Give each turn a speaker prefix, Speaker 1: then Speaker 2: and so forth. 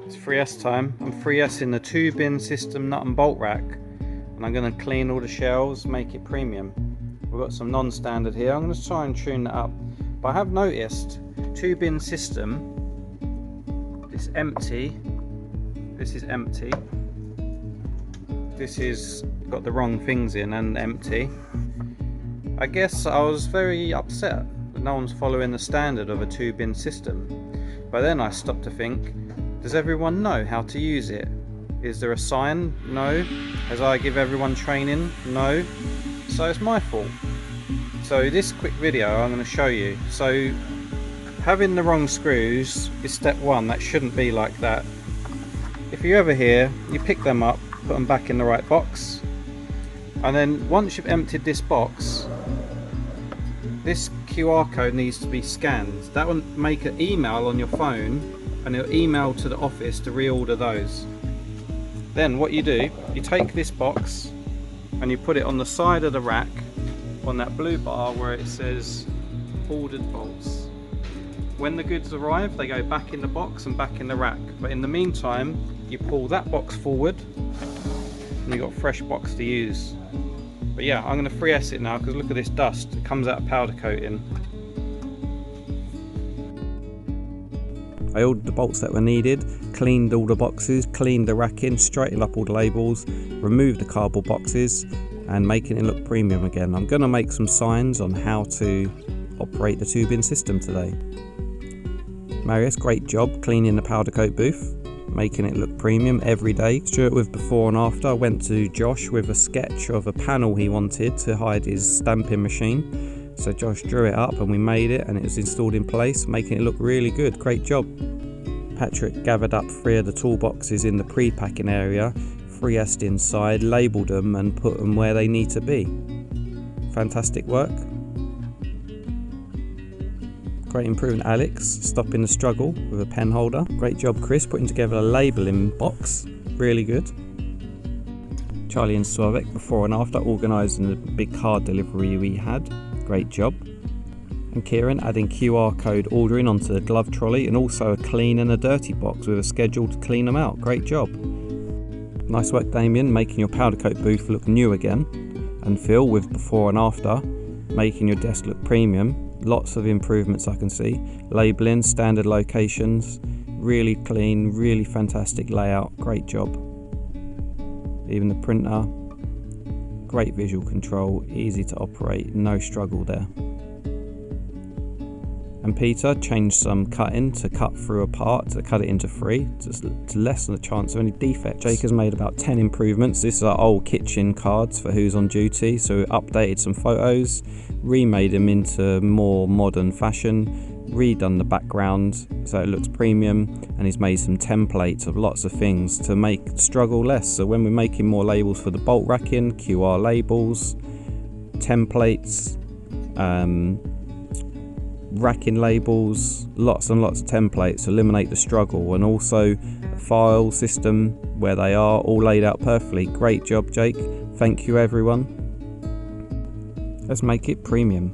Speaker 1: It's 3S time. I'm 3S'ing the 2-bin system nut and bolt rack, and I'm going to clean all the shelves, make it premium. We've got some non-standard here. I'm going to try and tune that up. But I have noticed 2-bin system, this empty, this is empty, this is got the wrong things in and empty. I guess I was very upset that no one's following the standard of a 2-bin system. But then I stopped to think, does everyone know how to use it? Is there a sign? No. As I give everyone training? No. So it's my fault. So this quick video I'm going to show you. So having the wrong screws is step one. That shouldn't be like that. If you're ever here, you pick them up, put them back in the right box, and then once you've emptied this box, this QR code needs to be scanned. That will make an email on your phone, and it'll email to the office to reorder those. Then what you do, you take this box and you put it on the side of the rack on that blue bar where it says ordered bolts. When the goods arrive, they go back in the box and back in the rack. But in the meantime, you pull that box forward and you've got a fresh box to use. But yeah, I'm going to 3S it now because look at this dust. It comes out of powder coating. I ordered the bolts that were needed, cleaned all the boxes, cleaned the racking, straightened up all the labels, removed the cardboard boxes and making it look premium again. I'm going to make some signs on how to operate the 2-bin system today. Marius, great job cleaning the powder coat booth, making it look premium every day. Stuart with before and after. I went to Josh with a sketch of a panel he wanted to hide his stamping machine. So Josh drew it up and we made it and it was installed in place, making it look really good. Great job. Patrick gathered up 3 of the toolboxes in the pre-packing area, 3S'd inside, labelled them and put them where they need to be. Fantastic work. Great improvement Alex, stopping the struggle with a pen holder. Great job Chris, putting together a labelling box, really good. Charlie and Sławek before and after, organising the big card delivery we had. Great job. And Kieran adding QR code ordering onto the glove trolley and also a clean and a dirty box with a schedule to clean them out. Great job. Nice work Damien, making your powder coat booth look new again. And Phil with before and after, making your desk look premium. Lots of improvements I can see. Labelling, standard locations, really clean, really fantastic layout. Great job. Even the printer, great visual control, easy to operate, no struggle there. And Peter changed some cutting to cut through a part to cut it into 3 to lessen the chance of any defects. Jake has made about 10 improvements. This is our old kitchen cards for who's on duty, so we updated some photos, remade them into more modern fashion, redone the background so it looks premium, and he's made some templates of lots of things to make the struggle less. So when we're making more labels for the bolt racking, QR labels, templates, racking labels, lots and lots of templates to eliminate the struggle, and also a file system where they are all laid out perfectly. Great job Jake, thank you everyone. Let's make it premium.